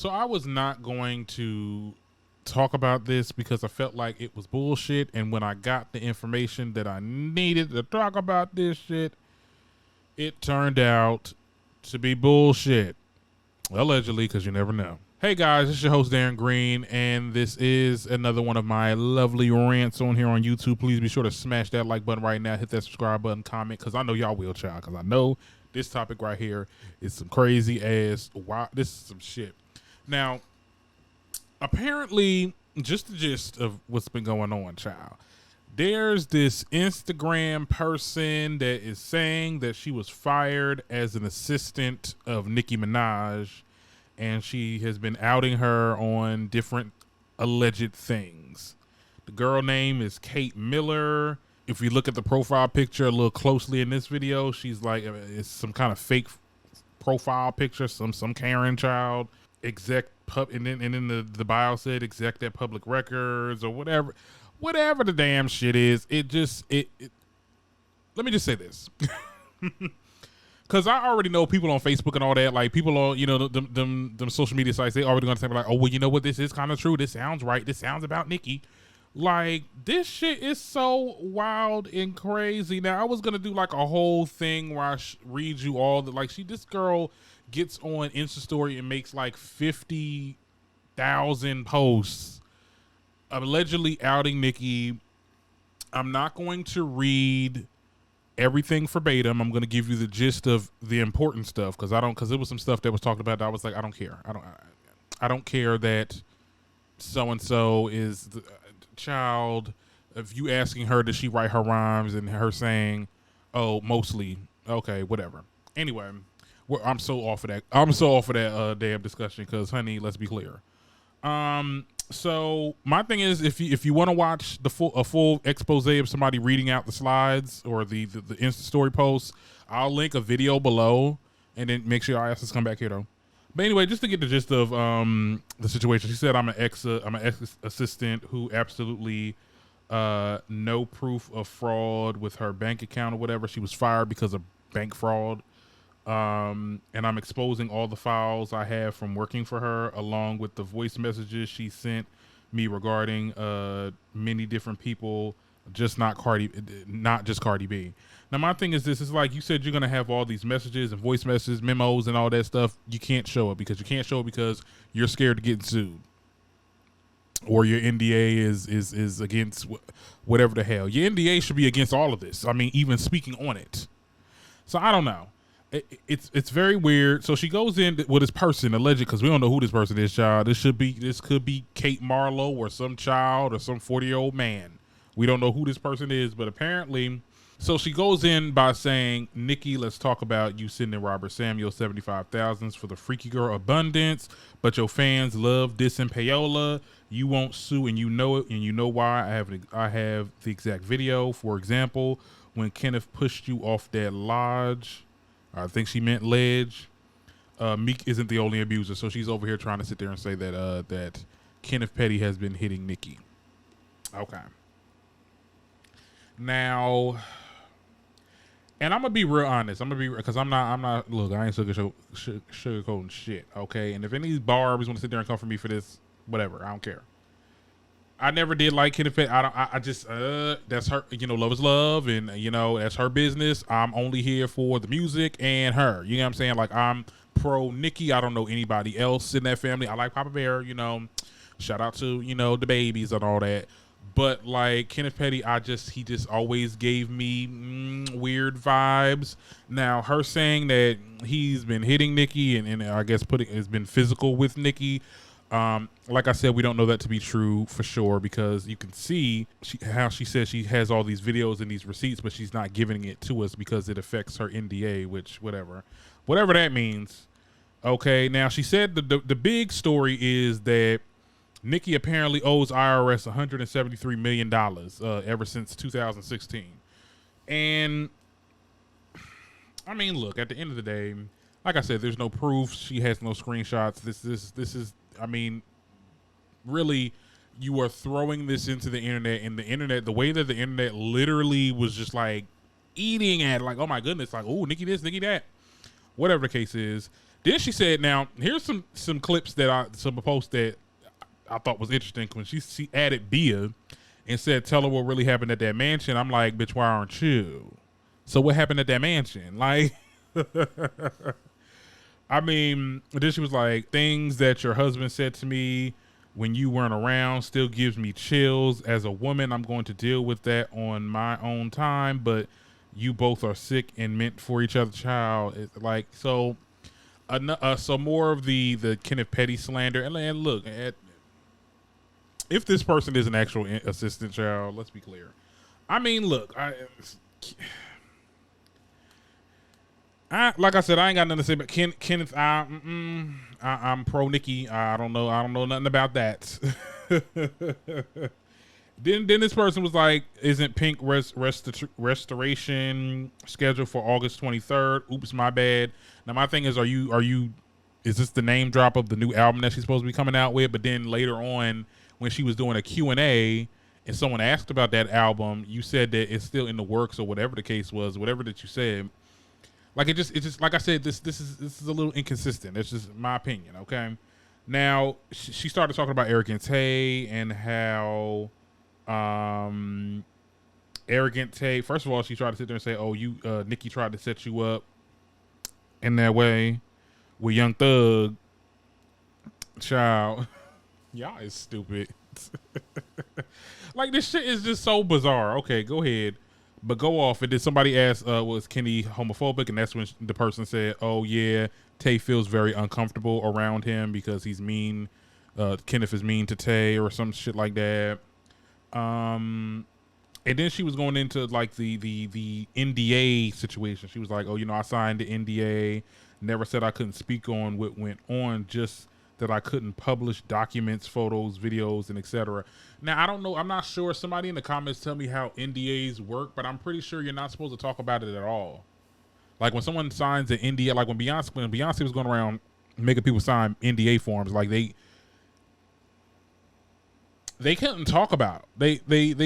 So I was not going to talk about this because I felt like it was bullshit. And when I got the information that I needed to talk about this shit, it turned out to be bullshit. Allegedly, because you never know. Hey guys, it's your host Darren Green, and this is another one of my lovely rants on here on YouTube. Please be sure to smash that like button right now, hit that subscribe button, comment, because I know y'all will, child, because I know this topic right here is some crazy ass, wow, this is some shit. Now, apparently, just the gist of what's been going on, child. There's this Instagram person that is saying that she was fired as an assistant of Nicki Minaj, and she has been outing her on different alleged things. The girl name is Kate Miller. If you look at the profile picture a little closely in this video, she's like, it's some kind of fake profile picture, some Karen child, and then the bio said exec at Public Records or whatever the damn shit is. Let me just say this. Because I already know people on Facebook and all that, like people on, them social media sites, they already going to say like, oh, well, you know what? This is kind of true. This sounds right. This sounds about Nicki. Like, this shit is so wild and crazy. Now, I was going to do like a whole thing where I read you all the, like, this girl gets on Insta story and makes like 50,000 posts allegedly outing Nicki. I'm not going to read everything verbatim. I'm going to give you the gist of the important stuff because it was some stuff that was talked about that I was like, I don't care. I don't care that so-and-so is the child. If you asking her, does she write her rhymes, and her saying, oh, mostly. Okay, whatever. Anyway, I'm so off of that. Damn discussion because, honey, let's be clear. So my thing is, if you want to watch a full expose of somebody reading out the slides or the Insta story posts, I'll link a video below, and then make sure your asses come back here though. But anyway, just to get the gist of the situation, she said I'm an ex assistant who absolutely no proof of fraud with her bank account or whatever. She was fired because of bank fraud. And I'm exposing all the files I have from working for her, along with the voice messages she sent me regarding many different people, not just Cardi B. Now, my thing is this: is like you said, you're gonna have all these messages and voice messages, memos, and all that stuff. You can't show it because you're scared of getting sued, or your NDA is against whatever the hell. Your NDA should be against all of this. I mean, even speaking on it. So I don't know. It's very weird. So she goes in with this person, alleged, because we don't know who this person is, child. This could be Kate Marlowe or some child or some 40-year-old man. We don't know who this person is, but apparently, so she goes in by saying, Nicki, let's talk about you sending Robert Samuel 75,000 for the Freaky Girl Abundance, but your fans love dissing Payola. You won't sue, and you know it, and you know why. I have the exact video. For example, when Kenneth pushed you off that lodge, I think she meant ledge. Meek isn't the only abuser, so she's over here trying to sit there and say that that Kenneth Petty has been hitting Nicki. Okay. Now, and I'm gonna be real honest. Because I'm not. Look, I ain't sugarcoating shit. Okay, and if any barbs want to sit there and come for me for this, whatever, I don't care. I never did like Kenneth Petty. I just that's her. Love is love, and that's her business. I'm only here for the music and her. You know what I'm saying? Like, I'm pro Nicki. I don't know anybody else in that family. I like Papa Bear. Shout out to the babies and all that. But like Kenneth Petty, he just always gave me weird vibes. Now, her saying that he's been hitting Nicki and I guess has been physical with Nicki. Like I said, we don't know that to be true for sure because you can see how she says she has all these videos and these receipts, but she's not giving it to us because it affects her NDA, which whatever that means. Okay, now she said the big story is that Nicki apparently owes IRS $173 million ever since 2016. And I mean, look, at the end of the day, like I said, there's no proof. She has no screenshots. This is, I mean, really, you are throwing this into the internet, and the way that the internet literally was just like eating at, like, oh my goodness, like, oh, Nicki this, Nicki that. whatever the case is. Then she said, now here's some clips some posts that I thought was interesting when she added Bia and said, tell her what really happened at that mansion. I'm like, bitch, why aren't you? So what happened at that mansion? Like, I mean, then she was like, things that your husband said to me when you weren't around still gives me chills. As a woman, I'm going to deal with that on my own time, but you both are sick and meant for each other, child. It's like, so more of the Kenneth Petty slander. And look, if this person is an actual assistant, child, let's be clear. I mean, look, like I said, I ain't got nothing to say about Kenneth. I'm pro Nicki. I don't know nothing about that. Then this person was like, isn't Pink restoration scheduled for August 23rd? Oops, my bad. Now my thing is, is this the name drop of the new album that she's supposed to be coming out with? But then later on, when she was doing a Q&A and someone asked about that album, you said that it's still in the works or whatever the case was, whatever that you said. Like it just like I said, this is a little inconsistent. That's just my opinion. Okay. Now she started talking about Arrogant Tay and how Arrogant Tay. First of all, she tried to sit there and say, "Oh, you Nicki tried to set you up in that way with Young Thug." Child, y'all is stupid. Like, this shit is just so bizarre. Okay, go ahead. But go off. And did somebody ask, was Kenny homophobic? And that's when the person said, oh, yeah, Tay feels very uncomfortable around him because he's mean. Kenneth is mean to Tay or some shit like that. And then she was going into, like, the NDA situation. She was like, oh, I signed the NDA. Never said I couldn't speak on what went on, just that I couldn't publish documents, photos, videos, and etc. Now, I don't know. I'm not sure. Somebody in the comments tell me how NDAs work, but I'm pretty sure you're not supposed to talk about it at all. Like when someone signs an NDA, like when Beyonce was going around making people sign NDA forms, like they couldn't talk about. They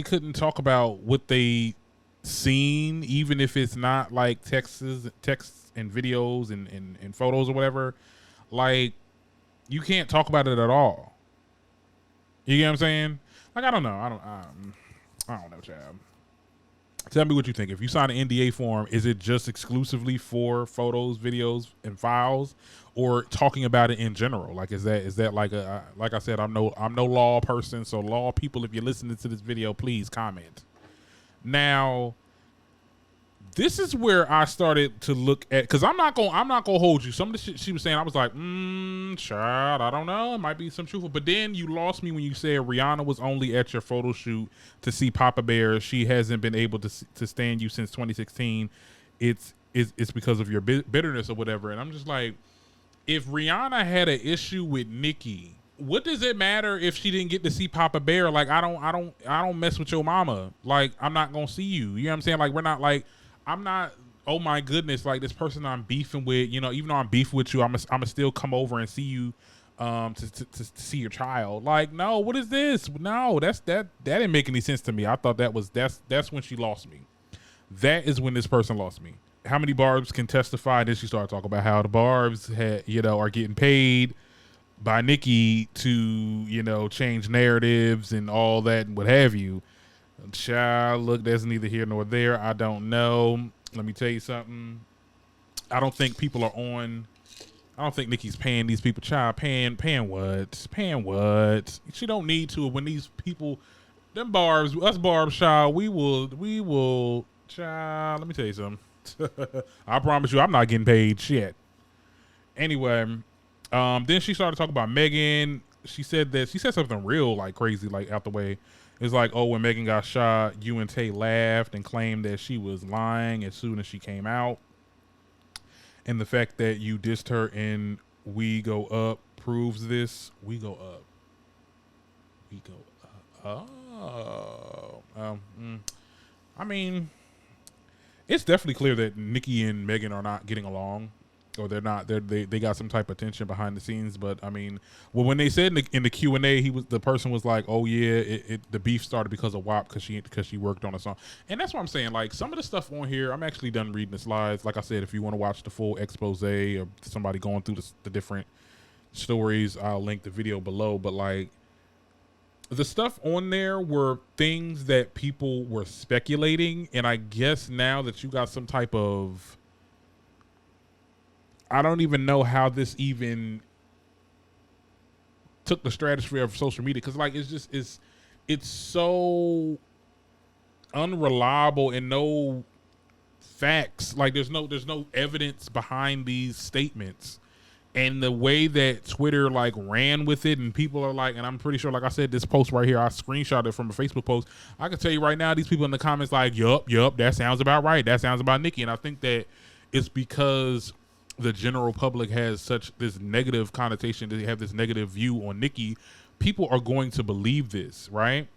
couldn't talk about what they seen, even if it's not like texts and videos and photos or whatever. Like, you can't talk about it at all. You get what I'm saying? Like, I don't know. I don't know, child. Tell me what you think. If you sign an NDA form, is it just exclusively for photos, videos, and files, or talking about it in general? Like, is that like like I said, I'm no law person. So law people, if you're listening to this video, please comment. Now, this is where I started to look at, because I'm not gonna hold you. Some of the shit she was saying, I was like, child, I don't know. It might be some truthful. But then you lost me when you said Rihanna was only at your photo shoot to see Papa Bear. She hasn't been able to stand you since 2016. It's because of your bitterness or whatever. And I'm just like, if Rihanna had an issue with Nicki, what does it matter if she didn't get to see Papa Bear? Like, I don't mess with your mama. Like, I'm not gonna see you. You know what I'm saying? Like, we're not like, I'm not, oh my goodness, like this person I'm beefing with, even though I'm beefing with you, I'm gonna still come over and see you to see your child. Like, no, what is this? No, that didn't make any sense to me. I thought that's when she lost me. That is when this person lost me. How many Barbs can testify? Then she started talking about how the Barbs are getting paid by Nicki to, change narratives and all that and what have you. Child, look, that's neither here nor there. I don't know. Let me tell you something. I don't think Nicki's paying these people. Child, paying what? Paying what? She don't need to. When these people, them Barbs, us Barbs, child, we will, child, let me tell you something. I promise you, I'm not getting paid shit. Anyway, then she started talking about Megan. She said something real, like, crazy, like, out the way. It's like, oh, when Megan got shot, you and Tay laughed and claimed that she was lying as soon as she came out. And the fact that you dissed her in We Go Up proves this. We Go Up. We Go Up. Oh. I mean, it's definitely clear that Nicki and Megan are not getting along. or they're not. They got some type of tension behind the scenes. But I mean, well, when they said in the Q&A, the person was like, "Oh yeah, the beef started because of WAP because she worked on a song," and that's what I'm saying. Like some of the stuff on here, I'm actually done reading the slides. Like I said, if you want to watch the full expose or somebody going through the different stories, I'll link the video below. But like the stuff on there were things that people were speculating, and I guess now that you got some type of, I don't even know how this even took the stratosphere of social media, because like it's so unreliable and no facts. Like there's no evidence behind these statements, and the way that Twitter like ran with it, and people are like, and I'm pretty sure, like I said, this post right here, I screenshot it from a Facebook post. I can tell you right now, these people in the comments like, yup, that sounds about right. That sounds about Nicki. And I think that it's because the general public has such this negative connotation, they have this negative view on Nicki. People are going to believe this, right?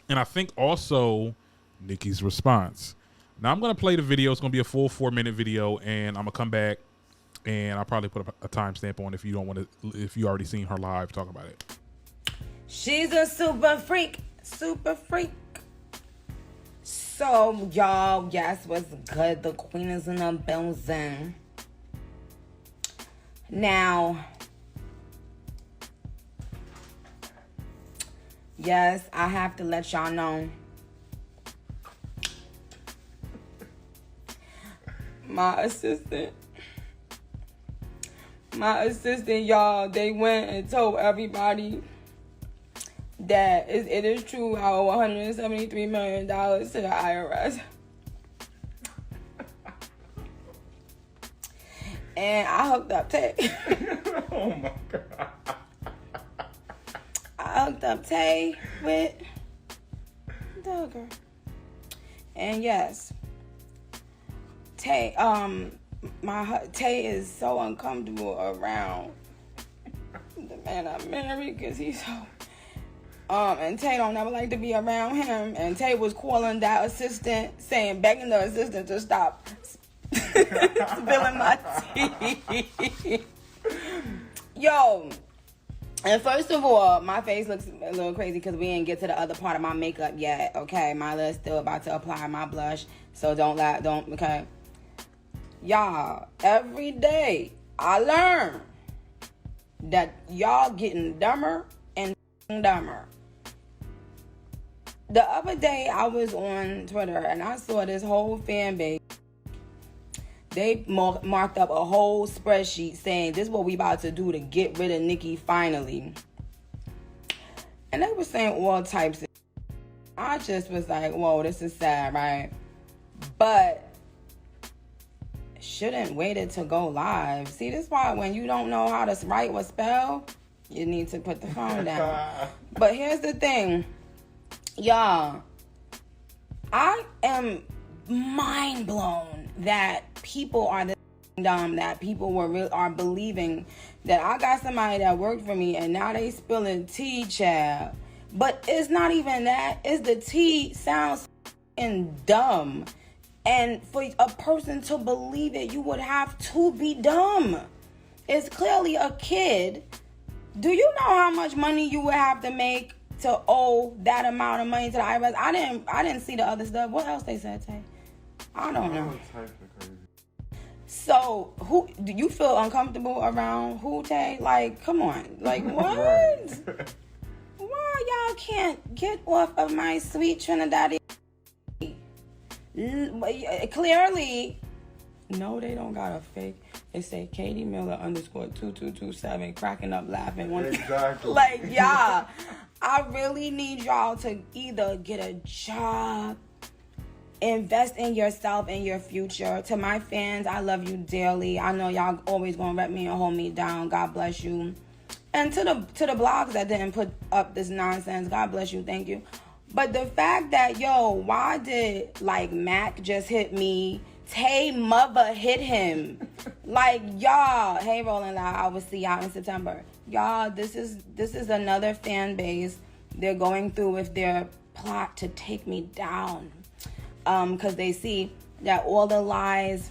And I think also Nicki's response. Now I'm going to play the video. It's going to be a full 4-minute video, and I'm going to come back and I'll probably put a timestamp on if you don't want to, if you already seen her live talk about it. She's a super freak. So y'all, yes, what's good? The queen is in the building. Now, yes, I have to let y'all know. My assistant, y'all, they went and told everybody that it is true I owe $173 million to the IRS. And I hooked up Tay. Oh my God. I hooked up Tay with Duggar. And yes, Tay, Tay is so uncomfortable around the man I married because he's so, and Tay don't never like to be around him. And Tay was calling that assistant, begging the assistant to stop spilling my tea. Yo, and first of all, my face looks a little crazy because we didn't get to the other part of my makeup yet. Okay, my list still about to apply my blush, so okay. Y'all, every day I learn that y'all getting dumber and dumber. The other day I was on Twitter and I saw this whole fan base. They marked up a whole spreadsheet saying this is what we about to do to get rid of Nicki finally. And they were saying all types of. I just was like, whoa, this is sad, right? But shouldn't waited to go live. See, this is why when you don't know how to write or spell, you need to put the phone down. But here's the thing, y'all. I am mind blown that people are this dumb, that people are believing that I got somebody that worked for me and now they spilling tea, child. But it's not even that. It's the tea sounds dumb. And for a person to believe it, you would have to be dumb. It's clearly a kid. Do you know how much money you would have to make to owe that amount of money to the IRS? I didn't see the other stuff. What else they said, Tay? I don't know. So, who do you feel uncomfortable around? Who, Tay? Like, come on. Like, what? Why y'all can't get off of my sweet Trinidadian? Clearly, no, they don't got a fake. They say Katie Miller _2227 cracking up laughing. Exactly. Like, yeah, I really need y'all to either get a job, invest in yourself and your future. To my fans, I love you dearly. I know y'all always gonna rep me and hold me down. God bless you. And to the blogs that didn't put up this nonsense, God bless you. Thank you. But the fact that, why did, Mac just hit me? Tay mother hit him. Y'all, hey, Rolling Loud, I will see y'all in September. Y'all, this is another fan base they're going through with their plot to take me down. Because they see that all the lies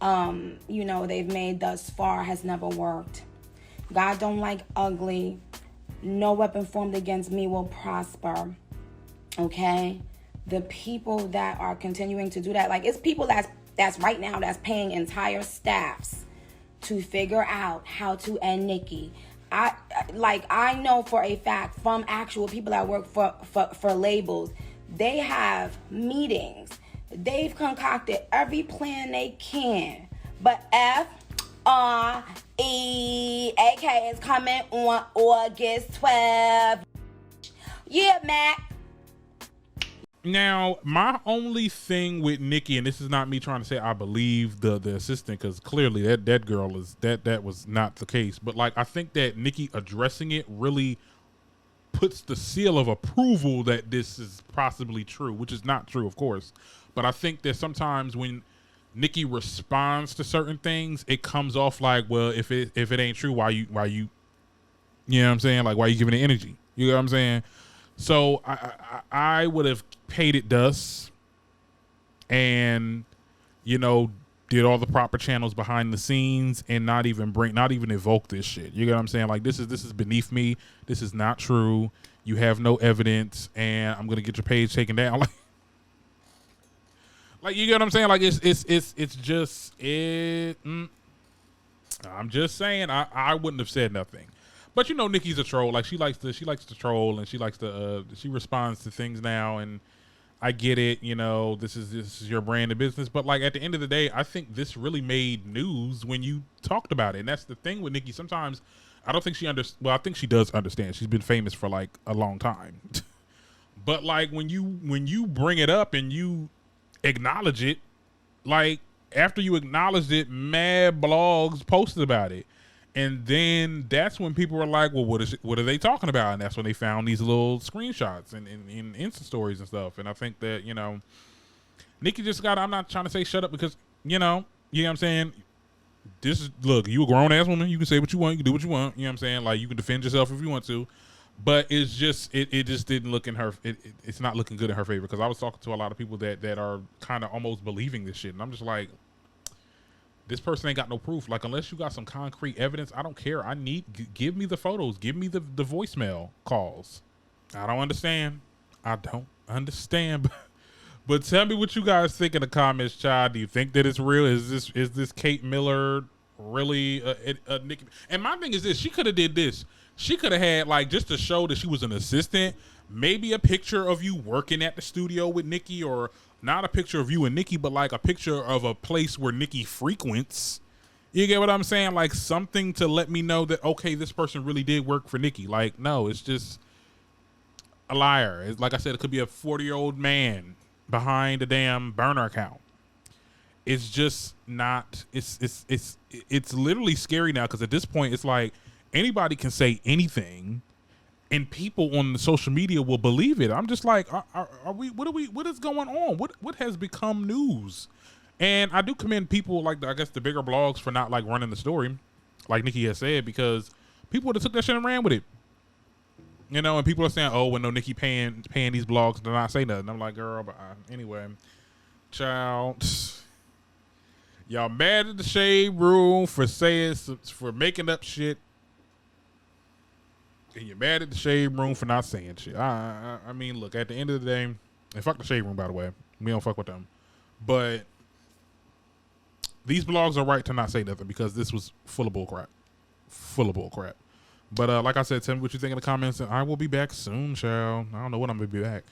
they've made thus far has never worked. God don't like ugly. No weapon formed against me will prosper. Okay? The people that are continuing to do that, like, it's people that's right now that's paying entire staffs to figure out how to end Nicki. I know for a fact from actual people that work for labels, they have meetings. They've concocted every plan they can. But AK is coming on August 12th. Yeah, Mac. Now, my only thing with Nicki, and this is not me trying to say I believe the assistant, because clearly that girl is that was not the case. But like, I think that Nicki addressing it really puts the seal of approval that this is possibly true, which is not true, of course. But I think that sometimes when Nicki responds to certain things, it comes off like, well, if it ain't true, why you know what I'm saying? Like, why you giving it energy? You know what I'm saying? So I would have paid it dust and, did all the proper channels behind the scenes and not even evoke this shit. You know what I'm saying? Like, this is beneath me. This is not true. You have no evidence, and I'm gonna get your page taken down. Like you get what I'm saying? Like it's just it. I'm just saying I wouldn't have said nothing. But Nicki's a troll. Like she likes to troll, and she likes to she responds to things now, and I get it. This is your brand of business. But like at the end of the day, I think this really made news when you talked about it. And that's the thing with Nicki. Sometimes I don't think she well, I think she does understand. She's been famous for like a long time. But like when you bring it up and you acknowledge it, like after you acknowledged it, mad blogs posted about it. And then that's when people were like, well, what are they talking about? And that's when they found these little screenshots and in Insta stories and stuff. And I think that, Nicki just I'm not trying to say shut up because, you know what I'm saying? Look, you a grown ass woman. You can say what you want. You can do what you want. You know what I'm saying? Like, you can defend yourself if you want to. But it's just, it just didn't look in her, it's not looking good in her favor. Because I was talking to a lot of people that are kind of almost believing this shit. And I'm just like, this person ain't got no proof. Like, unless you got some concrete evidence, I don't care. Give me the photos. Give me the voicemail calls. I don't understand. But tell me what you guys think in the comments, child. Do you think that it's real? Is this Kate Miller really a Nicki? And my thing is this: she could have did this. She could have had, like, just to show that she was an assistant, maybe a picture of you working at the studio with Nicki, or not a picture of you and Nicki, but like a picture of a place where Nicki frequents. You get what I'm saying? Like something to let me know that, okay, this person really did work for Nicki. Like, no, it's just a liar. It's, like I said, it could be a 40-year-old man behind a damn burner account. It's just not, it's literally scary now, because at this point it's like anybody can say anything and people on the social media will believe it. I'm just like, what is going on? What has become news? And I do commend people like I guess the bigger blogs for not like running the story, like Nicki has said, because people would have took that shit and ran with it. And people are saying, oh, well, no, Nicki paying these blogs to not say nothing. I'm like, girl, but anyway, child, y'all mad at the Shade Room for making up shit. And you're mad at the Shade Room for not saying shit. I mean, look, at the end of the day, and fuck the Shade Room, by the way. We don't fuck with them. But these blogs are right to not say nothing, because this was full of bull crap. But like I said, tell me what you think in the comments, and I will be back soon, child. I don't know when I'm going to be back.